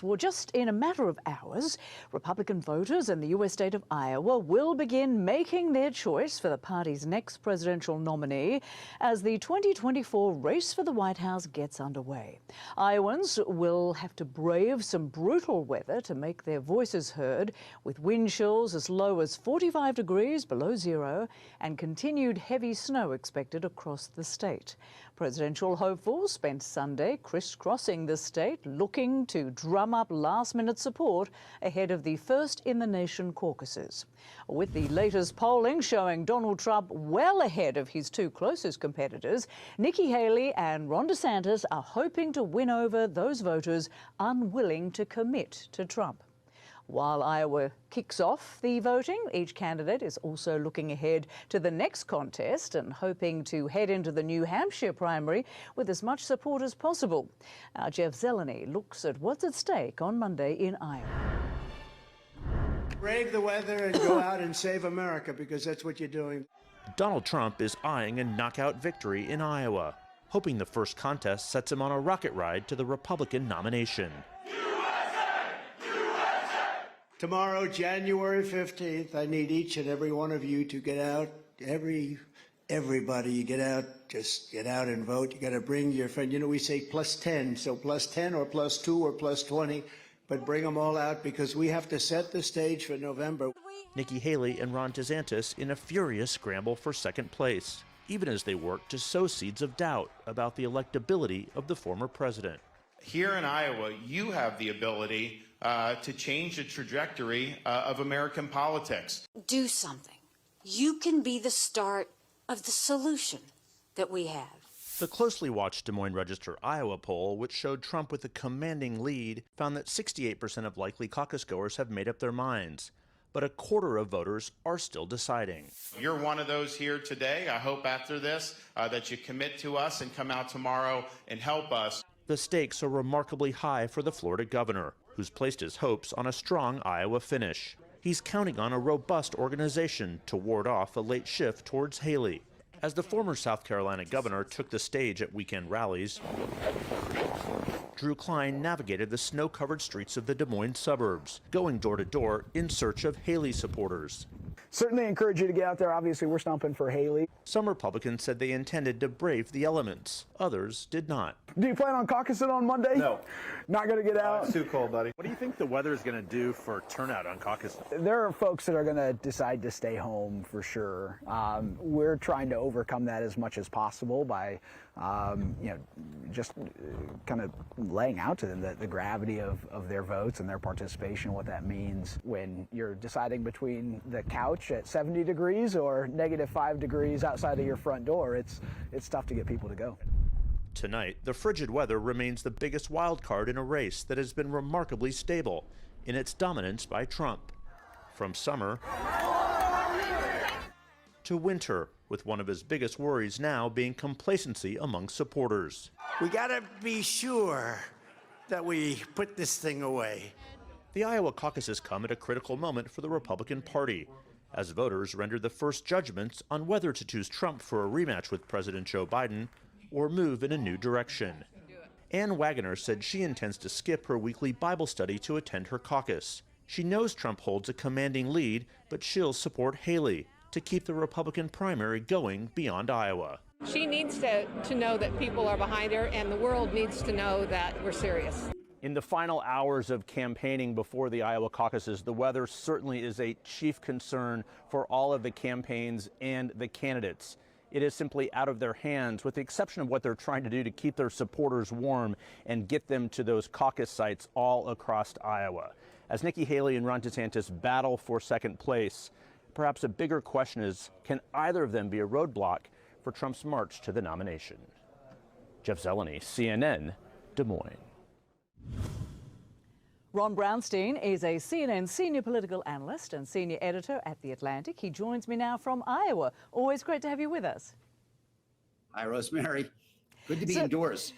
Well, just in a matter of hours, Republican voters in the US state of Iowa will begin making their choice for the party's next presidential nominee as the 2024 race for the White House gets underway. Iowans will have to brave some brutal weather to make their voices heard, with wind chills as low as 45 degrees below zero and continued heavy snow expected across the state. Presidential hopefuls spent Sunday crisscrossing the state looking to drum up last-minute support ahead of the first-in-the-nation caucuses. With the latest polling showing Donald Trump well ahead of his two closest competitors, Nikki Haley and Ron DeSantis are hoping to win over those voters unwilling to commit to Trump. While Iowa kicks off the voting, each candidate is also looking ahead to the next contest and hoping to head into the New Hampshire primary with as much support as possible. Our Jeff Zeleny looks at what's at stake on Monday in Iowa. Brave the weather and go out and save America, because that's what you're doing. Donald Trump is eyeing a knockout victory in Iowa, hoping the first contest sets him on a rocket ride to the Republican nomination. Tomorrow, January 15th, I need each and every one of you to get out. Everybody, get out. Just get out and vote. You got to bring your friend. You know, we say plus 10, so plus 10 or plus 2 or plus 20, but bring them all out, because we have to set the stage for November. Nikki Haley and Ron DeSantis in a furious scramble for second place, even as they work to sow seeds of doubt about the electability of the former president. Here in Iowa, you have the ability to change the trajectory of American politics. Do something. You can be the start of the solution that we have. The closely watched Des Moines Register Iowa poll, which showed Trump with a commanding lead, found that 68% of likely caucus goers have made up their minds, but a quarter of voters are still deciding. You're one of those here today. I hope after this that you commit to us and come out tomorrow and help us. The stakes are remarkably high for the Florida governor, who's placed his hopes on a strong Iowa finish. He's counting on a robust organization to ward off a late shift towards Haley. As the former South Carolina governor took the stage at weekend rallies, Drew Klein navigated the snow-covered streets of the Des Moines suburbs, going door to door in search of Haley supporters. Certainly encourage you to get out there. Obviously, we're stomping for Haley. Some Republicans said they intended to brave the elements. Others did not. Do you plan on caucusing on Monday? No. Not going to get out? It's too cold, buddy. What do you think the weather is going to do for turnout on caucus? There are folks that are going to decide to stay home for sure. We're trying to overcome that as much as possible by, just kind of laying out to them the gravity of their votes and their participation, what that means when you're deciding between the couch at 70 degrees or -5 degrees outside of your front door. It's tough to get people to go. Tonight, the frigid weather remains the biggest wild card in a race that has been remarkably stable in its dominance by Trump. From summer to winter, with one of his biggest worries now being complacency among supporters. We got to be sure that we put this thing away. The Iowa caucuses come at a critical moment for the Republican Party, as voters render the first judgments on whether to choose Trump for a rematch with President Joe Biden or move in a new direction. Ann Wagoner said she intends to skip her weekly Bible study to attend her caucus. She knows Trump holds a commanding lead, but she'll support Haley to keep the Republican primary going beyond Iowa. She needs to know that people are behind her, and the world needs to know that we're serious. In the final hours of campaigning before the Iowa caucuses, the weather certainly is a chief concern for all of the campaigns and the candidates. It is simply out of their hands, with the exception of what they're trying to do to keep their supporters warm and get them to those caucus sites all across Iowa. As Nikki Haley and Ron DeSantis battle for second place, perhaps a bigger question is, can either of them be a roadblock for Trump's march to the nomination? Jeff Zeleny, CNN, Des Moines. Ron Brownstein is a CNN senior political analyst and senior editor at The Atlantic. He joins me now from Iowa. Always great to have you with us. Hi, Rosemary. Good to be indoors.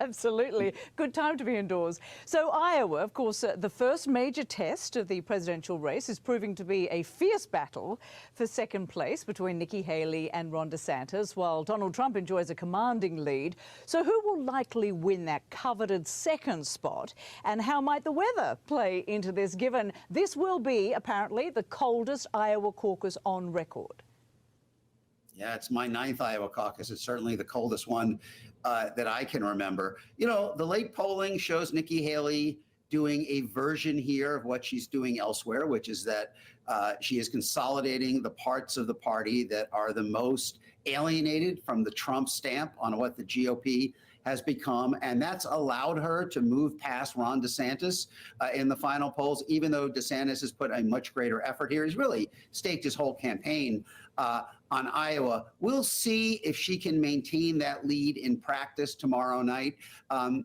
Absolutely. Good time to be indoors. So Iowa, of course, the first major test of the presidential race, is proving to be a fierce battle for second place between Nikki Haley and Ron DeSantis, while Donald Trump enjoys a commanding lead. So who will likely win that coveted second spot? And how might the weather play into this, given this will be apparently the coldest Iowa caucus on record? Yeah, it's my 9th Iowa caucus. It's certainly the coldest one that I can remember. You know, the late polling shows Nikki Haley doing a version here of what she's doing elsewhere, which is that she is consolidating the parts of the party that are the most alienated from the Trump stamp on what the GOP has become. And that's allowed her to move past Ron DeSantis in the final polls, even though DeSantis has put a much greater effort here. He's really staked his whole campaign on Iowa. We'll see if she can maintain that lead in practice tomorrow night,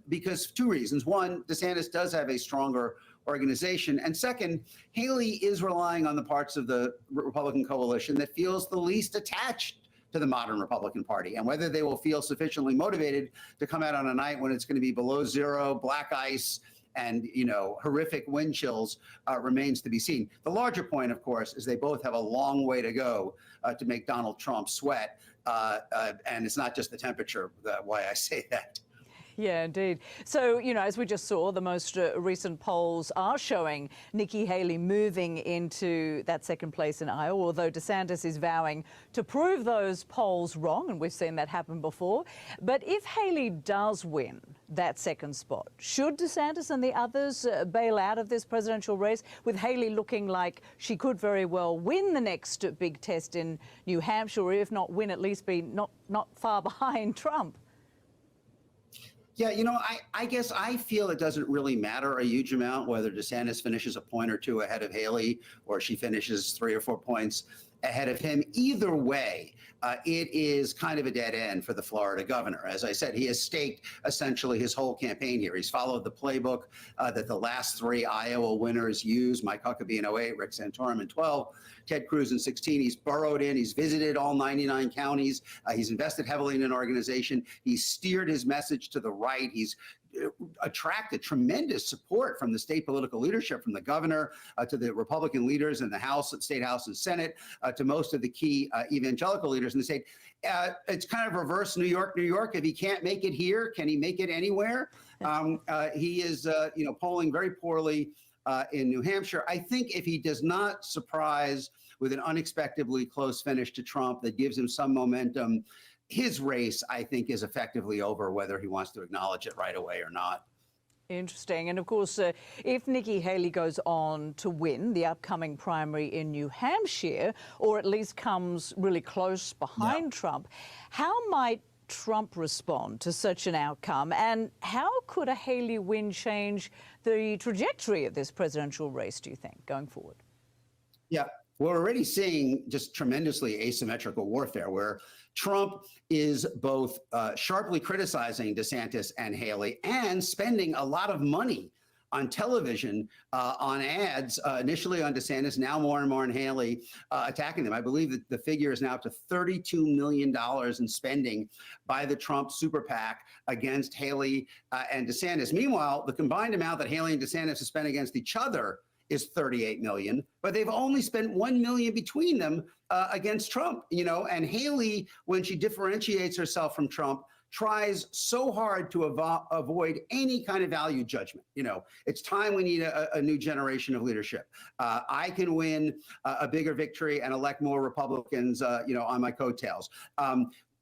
because two reasons. One, DeSantis does have a stronger organization. And second, Haley is relying on the parts of the Republican coalition that feels the least attached to the modern Republican Party. And whether they will feel sufficiently motivated to come out on a night when it's going to be below zero, black ice, and, you know, horrific wind chills remains to be seen. The larger point, of course, is they both have a long way to go to make Donald Trump sweat. And it's not just the temperature, why I say that. Yeah, indeed. So, you know, as we just saw, the most recent polls are showing Nikki Haley moving into that second place in Iowa, although DeSantis is vowing to prove those polls wrong, and we've seen that happen before. But if Haley does win that second spot, should DeSantis and the others bail out of this presidential race, with Haley looking like she could very well win the next big test in New Hampshire, or if not win, at least be not far behind Trump? Yeah, you know, I guess I feel it doesn't really matter a huge amount whether DeSantis finishes a point or two ahead of Haley or she finishes 3 or 4 points ahead of him. Either way, it is kind of a dead end for the Florida governor. As I said, he has staked essentially his whole campaign here. He's followed the playbook that the last 3 Iowa winners used: Mike Huckabee in 08, Rick Santorum in 12, Ted Cruz in 16. He's burrowed in. He's visited all 99 counties. He's invested heavily in an organization. He's steered his message to the right. He's attracted tremendous support from the state political leadership, from the governor to the Republican leaders in the House, State House and Senate, to most of the key evangelical leaders in the state. It's kind of reverse New York, New York. If he can't make it here, can he make it anywhere? He is, polling very poorly in New Hampshire. I think if he does not surprise with an unexpectedly close finish to Trump that gives him some momentum, his race, I think, is effectively over, whether he wants to acknowledge it right away or not. Interesting. And of course, if Nikki Haley goes on to win the upcoming primary in New Hampshire, or at least comes really close behind Trump, how might Trump respond to such an outcome? And how could a Haley win change the trajectory of this presidential race, do you think, going forward? Yeah. We're already seeing just tremendously asymmetrical warfare where Trump is both sharply criticizing DeSantis and Haley and spending a lot of money on television, on ads, initially on DeSantis, now more and more on Haley, attacking them. I believe that the figure is now up to $32 million in spending by the Trump super PAC against Haley and DeSantis. Meanwhile, the combined amount that Haley and DeSantis have spent against each other is $38 million, but they've only spent $1 million between them against Trump, and Haley, when she differentiates herself from Trump, tries so hard to avoid any kind of value judgment. It's time we need a new generation of leadership. I can win a bigger victory and elect more Republicans, on my coattails.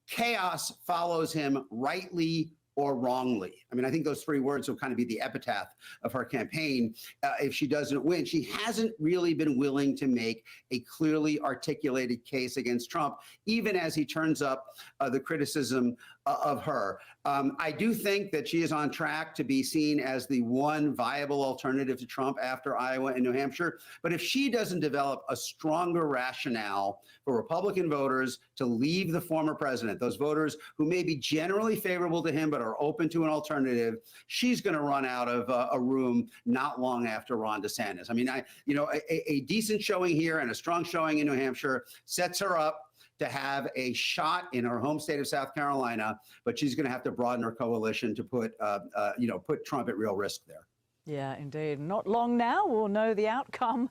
Chaos follows him rightly or wrongly. I mean, I think those 3 words will kind of be the epitaph of her campaign. If she doesn't win, she hasn't really been willing to make a clearly articulated case against Trump, even as he turns up the criticism of her. I do think that she is on track to be seen as the one viable alternative to Trump after Iowa and New Hampshire. But if she doesn't develop a stronger rationale for Republican voters to leave the former president, those voters who may be generally favorable to him but are open to an alternative, she's going to run out of a room not long after Ron DeSantis. I mean, a decent showing here and a strong showing in New Hampshire sets her up to have a shot in her home state of South Carolina, but she's going to have to broaden her coalition to put Trump at real risk there. Yeah, indeed. Not long now, we'll know the outcome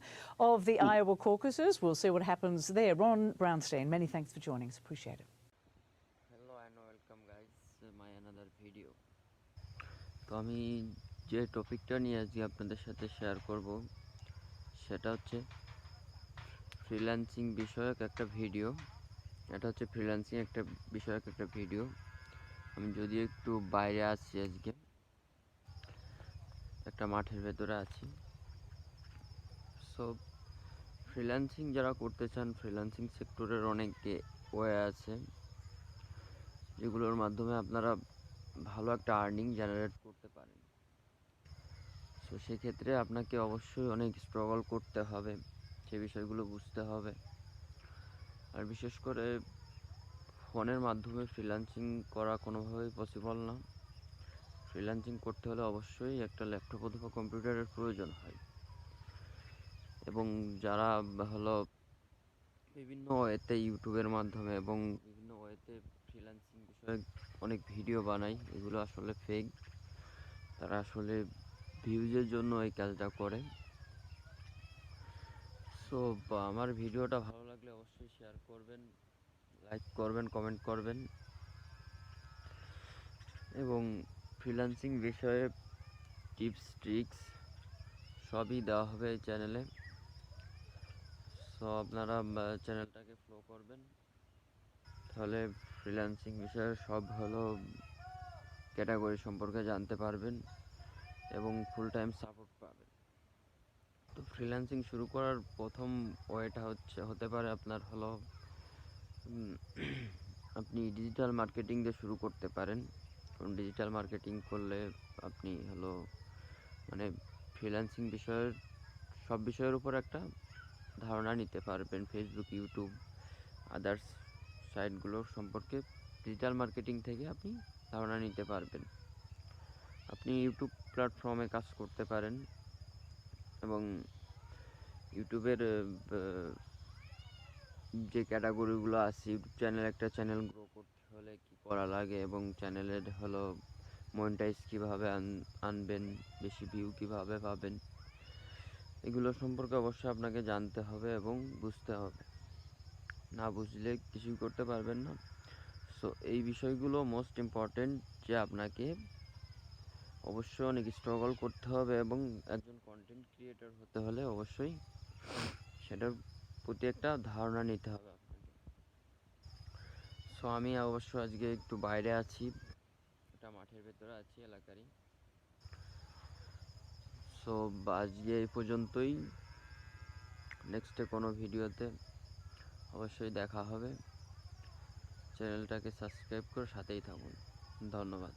of the Iowa caucuses. We'll see what happens there. Ron Brownstein, many thanks for joining us. Appreciate it. Hello and welcome guys my another video. তো আমি যে টপিকটা নিয়ে আজকে আপনাদের সাথে share করব সেটা হচ্ছে ফ্রিল্যান্সিং বিষয়ক একটা ভিডিও। এটা হচ্ছে ফ্রিল্যান্সিং একটা বিষয়ক একটা ভিডিও। আমি যদিও একটু বাইরে আছি, আজকে একটা মাঠের ভেতরে আছি। সো ফ্রিল্যান্সিং যারা করতে চান, ফ্রিল্যান্সিং সেক্টরের অনেক ওয়ে আছে যেগুলোর মাধ্যমে আপনারা ভালো একটা আর্নিং জেনারেট করতে পারেন। সো সেক্ষেত্রে আপনাকে অবশ্যই অনেক স্ট্রাগল করতে হবে, সে বিষয়গুলো বুঝতে হবে। আর বিশেষ করে ফোনের মাধ্যমে ফ্রিল্যান্সিং করা কোনোভাবেই পসিবল না। ফ্রিল্যান্সিং করতে হলে অবশ্যই একটা ল্যাপটপ অথবা কম্পিউটারের প্রয়োজন হয়। এবং যারা হলো বিভিন্ন ওয়েতে ইউটিউবের মাধ্যমে এবং বিভিন্ন ওয়েতে ফ্রিল্যান্সিং বিষয়ে অনেক ভিডিও বানায়, এগুলো আসলে ফেক। তারা আসলে ভিউজের জন্য এই কাজটা করে। সো আমার ভিডিওটা ভালো লাগলে অবশ্যই শেয়ার করবেন, লাইক করবেন, কমেন্ট করবেন। এবং ফ্রিল্যান্সিং বিষয়ে টিপস ট্রিক্স সবই দেওয়া হবে এই চ্যানেলে। সো আপনারা চ্যানেলটাকে ফলো করবেন, তাহলে ফ্রিল্যান্সিং বিষয়ে সব হলো ক্যাটাগরি সম্পর্কে জানতে পারবেন এবং ফুল টাইম সাপোর্ট পাবেন। তো ফ্রিল্যান্সিং শুরু করার প্রথম ওয়েটা হতে পারে আপনার হলো আপনি ডিজিটাল মার্কেটিং দিয়ে শুরু করতে পারেন। কারণ ডিজিটাল মার্কেটিং করলে আপনি হলো মানে ফ্রিল্যান্সিং বিষয়ের সব বিষয়ের উপর একটা ধারণা নিতে পারবেন। ফেসবুক, ইউটিউব, আদার্স সাইটগুলো সম্পর্কে ডিজিটাল মার্কেটিং থেকে আপনি ধারণা নিতে পারবেন। আপনি ইউটিউব প্ল্যাটফর্মে কাজ করতে পারেন এবং ইউটিউবের যে ক্যাটাগরিগুলো আছে, ইউটিউব চ্যানেল একটা চ্যানেল গ্রো করতে হলে কী করা লাগে এবং চ্যানেলের হলো মনিটাইজ কীভাবে আনবেন, বেশি ভিউ কীভাবে পাবেন, এগুলো সম্পর্কে অবশ্যই আপনাকে জানতে হবে এবং বুঝতে হবে। না বুঝলে কিছুই করতে পারবেন না। সো এই বিষয়গুলো মোস্ট ইম্পর্টেন্ট, যে আপনাকে অবশ্যই অনেক স্ট্রাগল করতে হবে এবং একজন কন্টেন্ট ক্রিয়েটর হতে হলে অবশ্যই সেটার প্রতি একটা ধারণা নিতে হবে আপনাকে। সো আমি অবশ্য আজকে একটু বাইরে আছি, একটা মাঠের ভেতরে আছি এলাকারই। সো আজকে এই পর্যন্তই। নেক্সটে কোনো ভিডিওতে অবশ্যই দেখা হবে। চ্যানেলটাকে সাবস্ক্রাইব করে সাথেই থাকুন। ধন্যবাদ।